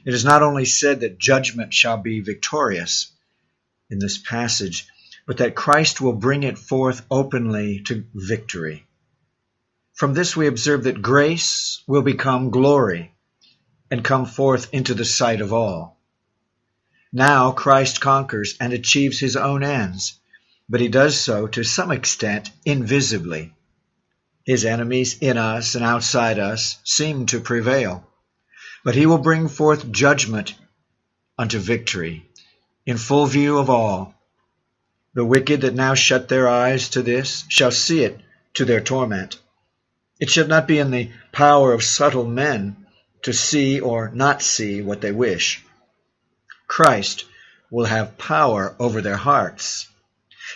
It is not only said that judgment shall be victorious in this passage, but that Christ will bring it forth openly to victory. From this we observe that grace will become glory and come forth into the sight of all. Now Christ conquers and achieves his own ends, but he does so to some extent invisibly. His enemies in us and outside us seem to prevail, but he will bring forth judgment unto victory in full view of all. The wicked that now shut their eyes to this shall see it to their torment. It should not be in the power of subtle men to see or not see what they wish. Christ will have power over their hearts,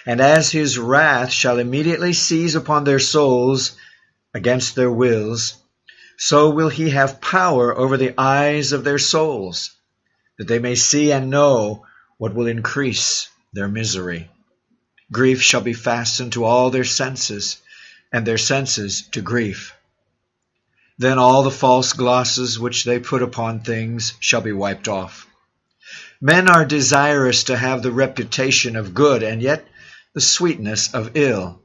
and as his wrath shall immediately seize upon their souls against their wills, so will he have power over the eyes of their souls, that they may see and know what will increase their misery. Grief shall be fastened to all their senses, and their senses to grief. Then all the false glosses which they put upon things shall be wiped off. Men are desirous to have the reputation of good, and yet the sweetness of ill.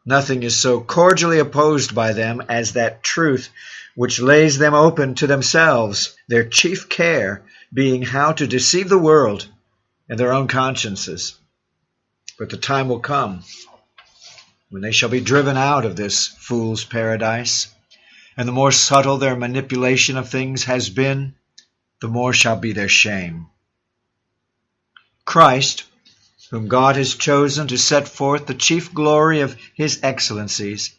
Nothing is so cordially opposed by them as that truth which lays them open to themselves, their chief care being how to deceive the world and their own consciences. But the time will come when they shall be driven out of this fool's paradise, and the more subtle their manipulation of things has been, the more shall be their shame. Christ, whom God has chosen to set forth the chief glory of his excellencies,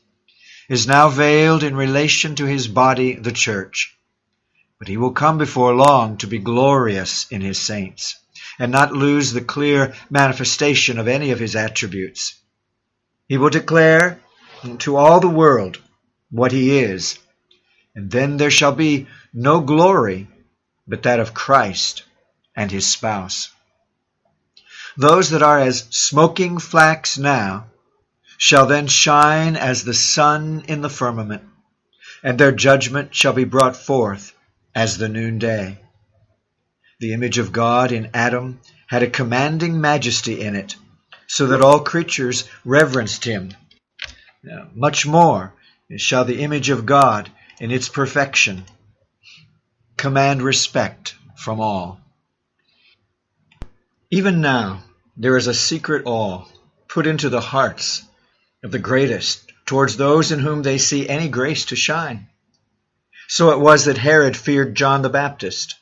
is now veiled in relation to his body, the church. But he will come before long to be glorious in his saints, and not lose the clear manifestation of any of his attributes. He will declare to all the world what he is, and then there shall be no glory but that of Christ and his spouse. Those that are as smoking flax now shall then shine as the sun in the firmament, and their judgment shall be brought forth as the noonday. The image of God in Adam had a commanding majesty in it, so that all creatures reverenced him. Much more shall the image of God in its perfection command respect from all. Even now there is a secret awe put into the hearts of the greatest towards those in whom they see any grace to shine. So it was that Herod feared John the Baptist.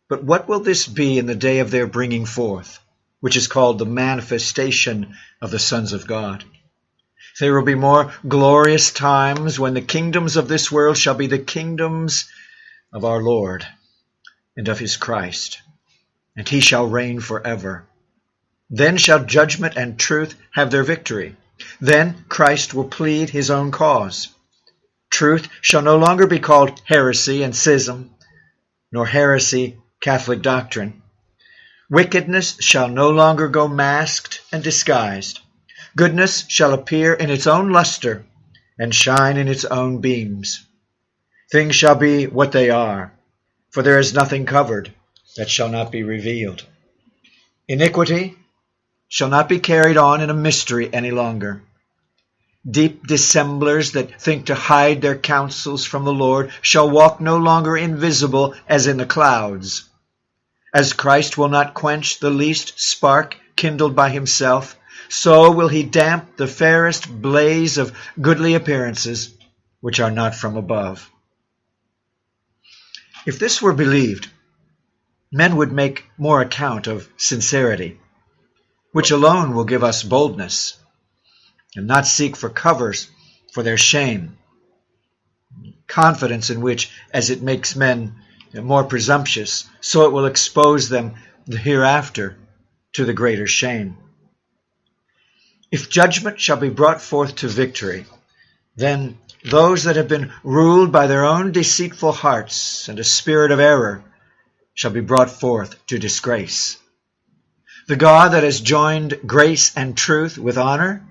But what will this be in the day of their bringing forth, which is called the manifestation of the sons of God? There will be more glorious times when the kingdoms of this world shall be the kingdoms of our Lord and of his Christ, and he shall reign forever. Then shall judgment and truth have their victory. Then Christ will plead his own cause. Truth shall no longer be called heresy and schism, nor heresy Catholic doctrine. Wickedness shall no longer go masked and disguised. Goodness shall appear in its own luster and shine in its own beams. Things shall be what they are, for there is nothing covered that shall not be revealed. Iniquity shall not be carried on in a mystery any longer. Deep dissemblers that think to hide their counsels from the Lord shall walk no longer invisible as in the clouds. As Christ will not quench the least spark kindled by himself, so will he damp the fairest blaze of goodly appearances which are not from above. If this were believed, men would make more account of sincerity, which alone will give us boldness, and not seek for covers for their shame, confidence in which, as it makes men more presumptuous, so it will expose them hereafter to the greater shame. If judgment shall be brought forth to victory, then those that have been ruled by their own deceitful hearts and a spirit of error shall be brought forth to disgrace. The God that has joined grace and truth with honor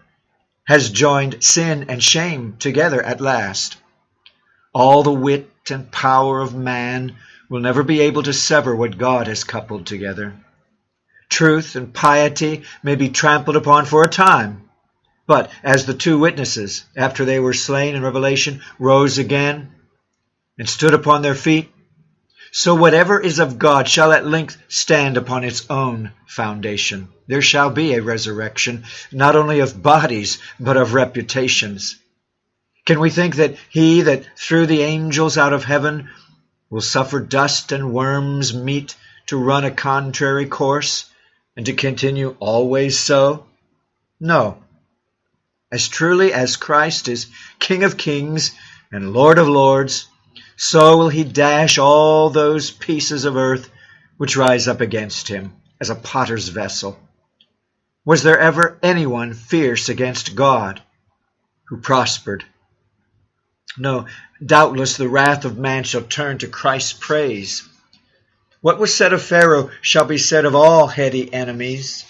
has joined sin and shame together at last. All the wit and power of man will never be able to sever what God has coupled together. Truth and piety may be trampled upon for a time, but as the two witnesses, after they were slain in Revelation, rose again and stood upon their feet, so whatever is of God shall at length stand upon its own foundation. There shall be a resurrection, not only of bodies, but of reputations. Can we think that he that threw the angels out of heaven will suffer dust and worms meet to run a contrary course, and to continue always so? No. As truly as Christ is King of kings and Lord of lords, so will he dash all those pieces of earth which rise up against him as a potter's vessel. Was there ever anyone fierce against God who prospered? No, doubtless the wrath of man shall turn to Christ's praise. What was said of Pharaoh shall be said of all heady enemies,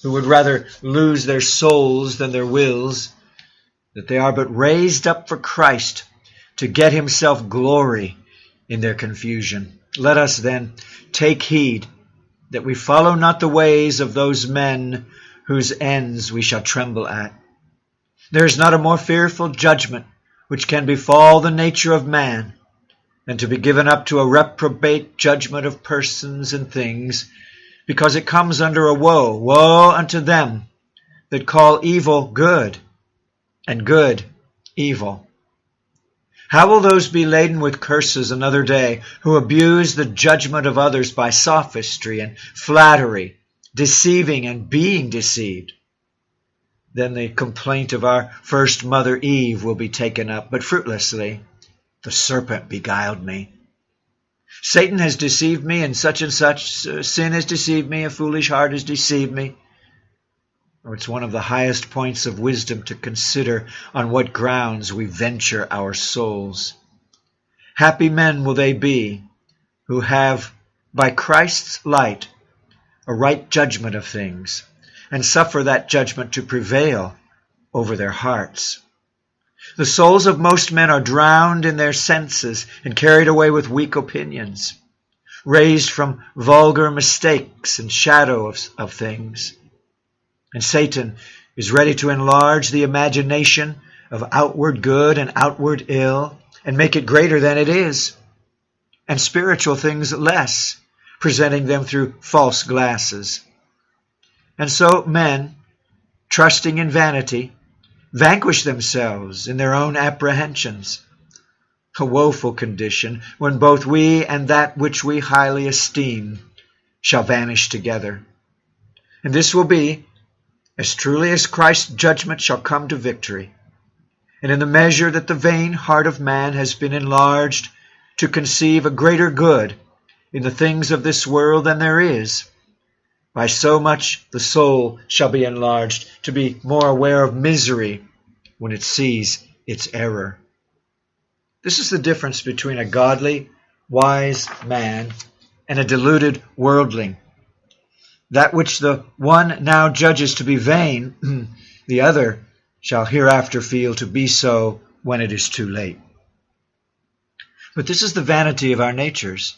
who would rather lose their souls than their wills, that they are but raised up for Christ to get himself glory in their confusion. Let us then take heed that we follow not the ways of those men whose ends we shall tremble at. There is not a more fearful judgment which can befall the nature of man than to be given up to a reprobate judgment of persons and things, because it comes under a woe. Woe unto them that call evil good, and good evil. How will those be laden with curses another day who abuse the judgment of others by sophistry and flattery, deceiving and being deceived? Then the complaint of our first mother Eve will be taken up, but fruitlessly. The serpent beguiled me. Satan has deceived me, and such sin has deceived me, a foolish heart has deceived me. Or it's one of the highest points of wisdom to consider on what grounds we venture our souls. Happy men will they be who have, by Christ's light, a right judgment of things, and suffer that judgment to prevail over their hearts. The souls of most men are drowned in their senses and carried away with weak opinions, raised from vulgar mistakes and shadow of things. And Satan is ready to enlarge the imagination of outward good and outward ill and make it greater than it is, and spiritual things less, presenting them through false glasses. And so men, trusting in vanity, vanquish themselves in their own apprehensions. A woeful condition when both we and that which we highly esteem shall vanish together. And this will be as truly as Christ's judgment shall come to victory, and in the measure that the vain heart of man has been enlarged to conceive a greater good in the things of this world than there is, by so much the soul shall be enlarged to be more aware of misery when it sees its error. This is the difference between a godly, wise man and a deluded worldling. That which the one now judges to be vain, the other shall hereafter feel to be so when it is too late. But this is the vanity of our natures,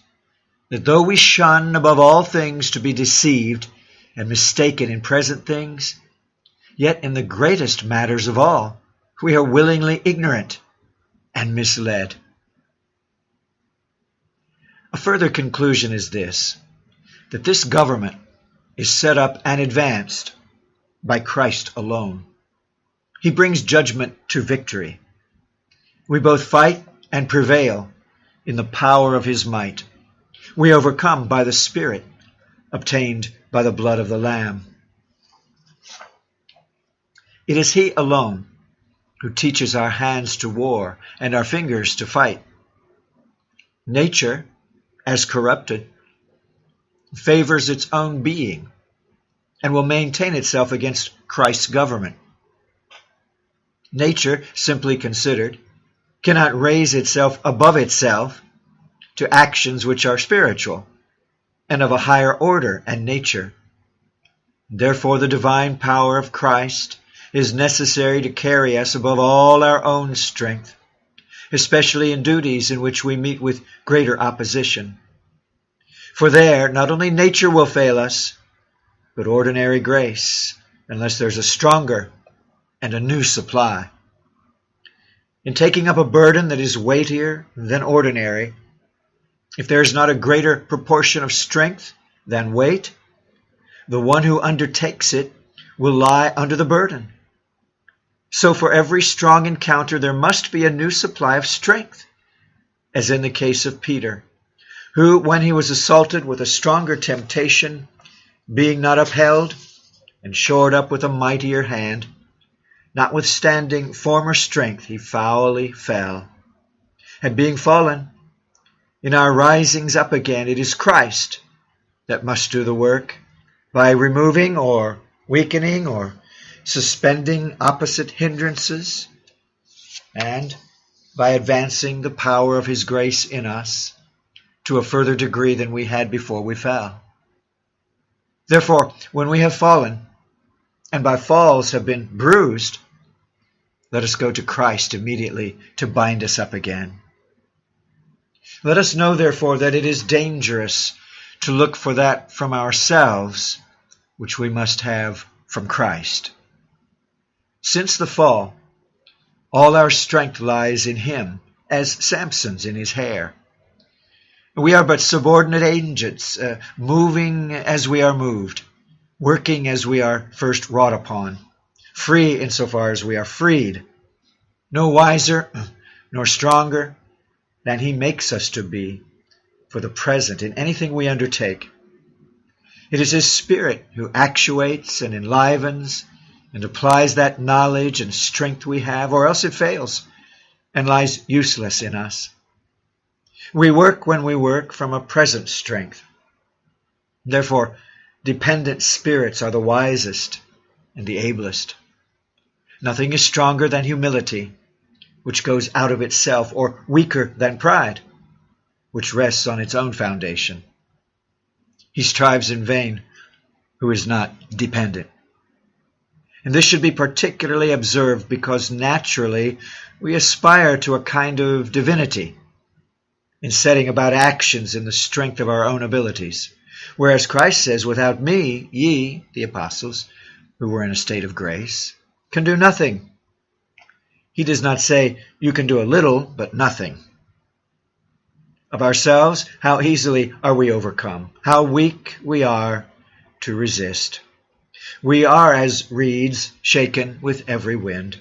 that though we shun above all things to be deceived and mistaken in present things, yet in the greatest matters of all, we are willingly ignorant and misled. A further conclusion is this, that this government is set up and advanced by Christ alone. He brings judgment to victory. We both fight and prevail in the power of his might. We overcome by the Spirit, obtained by the blood of the Lamb. It is he alone who teaches our hands to war and our fingers to fight. Nature, as corrupted, favors its own being and will maintain itself against Christ's government. Nature, simply considered, cannot raise itself above itself to actions which are spiritual and of a higher order and nature. Therefore, the divine power of Christ is necessary to carry us above all our own strength. especially in duties in which we meet with greater opposition. For there, not only nature will fail us, but ordinary grace, unless there's a stronger and a new supply. In taking up a burden that is weightier than ordinary, if there is not a greater proportion of strength than weight, the one who undertakes it will lie under the burden. So for every strong encounter there must be a new supply of strength, as in the case of Peter, who, when he was assaulted with a stronger temptation, being not upheld and shored up with a mightier hand, notwithstanding former strength, he foully fell. And being fallen, in our risings up again, it is Christ that must do the work, by removing or weakening or suspending opposite hindrances, and by advancing the power of his grace in us to a further degree than we had before we fell. Therefore, when we have fallen, and by falls have been bruised, let us go to Christ immediately to bind us up again. Let us know, therefore, that it is dangerous to look for that from ourselves which we must have from Christ. Since the fall, all our strength lies in him, as Samson's in his hair. We are but subordinate agents, moving as we are moved, working as we are first wrought upon, free insofar as we are freed, no wiser nor stronger than he makes us to be for the present in anything we undertake. It is his Spirit who actuates and enlivens and applies that knowledge and strength we have, or else it fails and lies useless in us. We work when we work from a present strength. Therefore, dependent spirits are the wisest and the ablest. Nothing is stronger than humility, which goes out of itself, or weaker than pride, which rests on its own foundation. He strives in vain who is not dependent. And this should be particularly observed because naturally we aspire to a kind of divinity in setting about actions in the strength of our own abilities. Whereas Christ says, without me, ye, the apostles, who were in a state of grace, can do nothing. He does not say, you can do a little, but nothing. Of ourselves, how easily are we overcome, how weak we are to resist. We are as reeds shaken with every wind.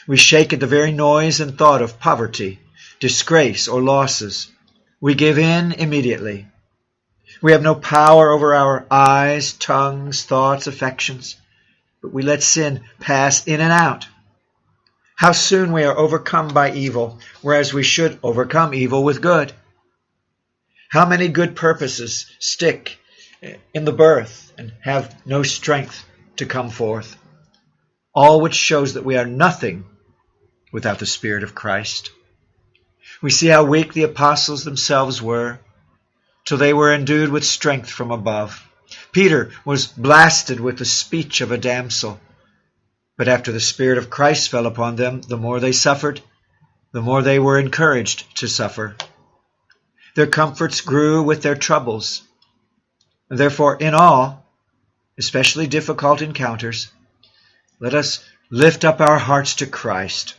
We shake at the very noise and thought of poverty, disgrace, or losses. We give in immediately. We have no power over our eyes, tongues, thoughts, affections, but we let sin pass in and out. How soon we are overcome by evil, whereas we should overcome evil with good. How many good purposes stick in the birth and have no strength to come forth, all which shows that we are nothing without the Spirit of Christ. We see how weak the apostles themselves were, till they were endued with strength from above. Peter was blasted with the speech of a damsel, but after the Spirit of Christ fell upon them, the more they suffered, the more they were encouraged to suffer. Their comforts grew with their troubles. Therefore, in all, especially difficult encounters, let us lift up our hearts to Christ,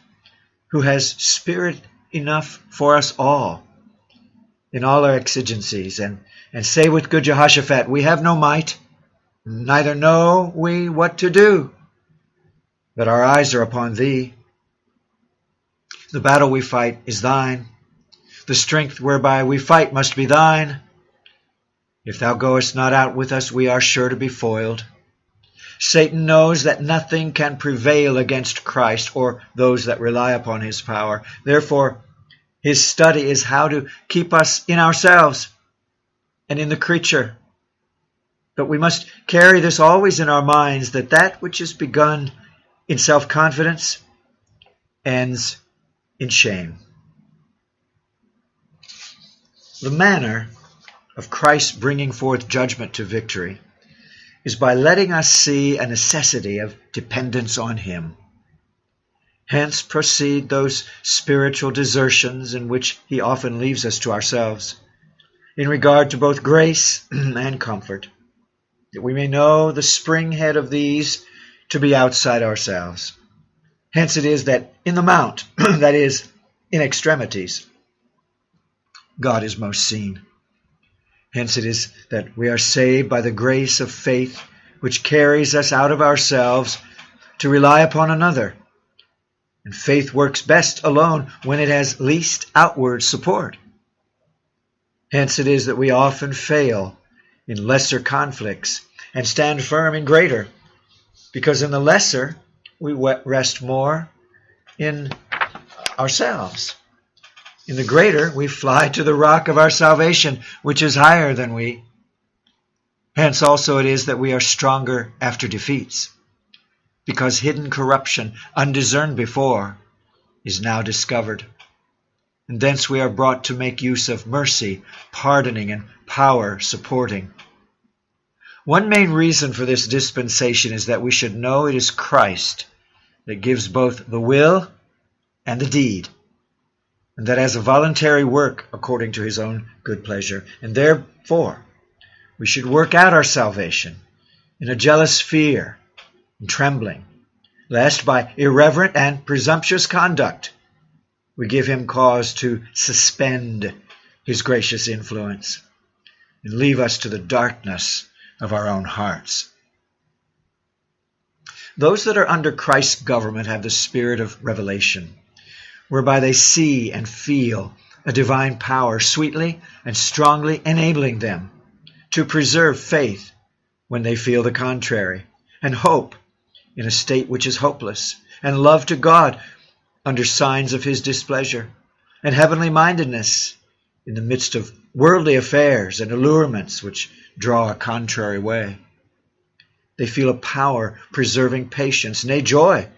who has Spirit enough for us all, in all our exigencies, and say with good Jehoshaphat, we have no might, neither know we what to do, but our eyes are upon thee. The battle we fight is thine. The strength whereby we fight must be thine. If thou goest not out with us, we are sure to be foiled. Satan knows that nothing can prevail against Christ or those that rely upon his power. Therefore, his study is how to keep us in ourselves and in the creature. But we must carry this always in our minds, that that which is begun in self-confidence ends in shame. The manner of Christ bringing forth judgment to victory is by letting us see a necessity of dependence on him. Hence proceed those spiritual desertions in which he often leaves us to ourselves, in regard to both grace and comfort, that we may know the springhead of these to be outside ourselves. Hence it is that in the mount, that is, in extremities, God is most seen. Hence it is that we are saved by the grace of faith, which carries us out of ourselves to rely upon another. And faith works best alone when it has least outward support. Hence it is that we often fail in lesser conflicts and stand firm in greater, because in the lesser we rest more in ourselves. In the greater we fly to the rock of our salvation, which is higher than we. Hence also it is that we are stronger after defeats, because hidden corruption, undiscerned before, is now discovered. And thence we are brought to make use of mercy, pardoning, and power supporting. One main reason for this dispensation is that we should know it is Christ that gives both the will and the deed, and that as a voluntary work according to his own good pleasure. And therefore we should work out our salvation in a jealous fear and trembling, lest by irreverent and presumptuous conduct we give him cause to suspend his gracious influence and leave us to the darkness of our own hearts. Those that are under Christ's government have the spirit of revelation, whereby they see and feel a divine power sweetly and strongly enabling them to preserve faith when they feel the contrary, and hope in a state which is hopeless, and love to God under signs of his displeasure, and heavenly mindedness in the midst of worldly affairs and allurements which draw a contrary way. They feel a power preserving patience, nay, joy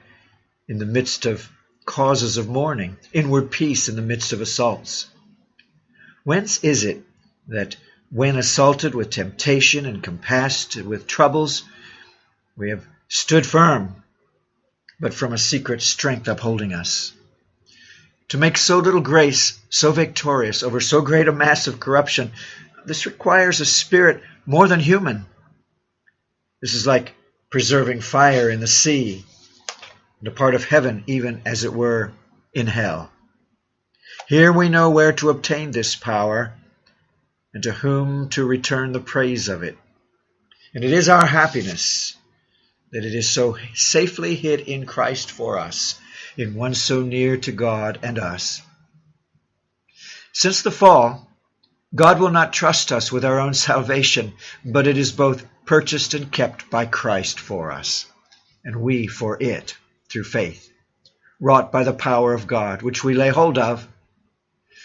in the midst of causes of mourning, inward peace in the midst of assaults. Whence is it that when assaulted with temptation and compassed with troubles, we have stood firm, but from a secret strength upholding us? To make so little grace so victorious over so great a mass of corruption, this requires a spirit more than human. This is like preserving fire in the sea, and a part of heaven even as it were in hell. Here we know where to obtain this power, and to whom to return the praise of it. And it is our happiness that it is so safely hid in Christ for us, in one so near to God and us. Since the fall, God will not trust us with our own salvation, but it is both purchased and kept by Christ for us, and we for it through faith, wrought by the power of God, which we lay hold of.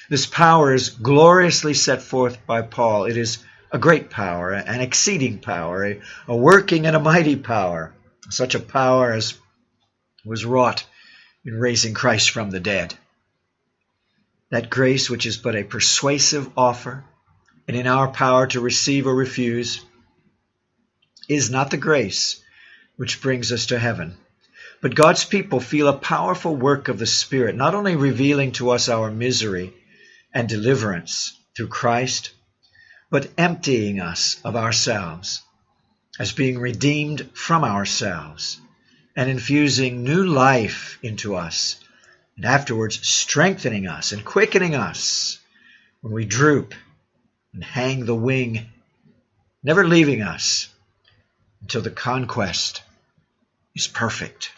This power is gloriously set forth by Paul. It is a great power, an exceeding power, a working and a mighty power, such a power as was wrought in raising Christ from the dead. That grace which is but a persuasive offer, and in our power to receive or refuse, is not the grace which brings us to heaven. But God's people feel a powerful work of the Spirit, not only revealing to us our misery and deliverance through Christ, but emptying us of ourselves, as being redeemed from ourselves, and infusing new life into us, and afterwards strengthening us and quickening us when we droop and hang the wing, never leaving us until the conquest is perfect.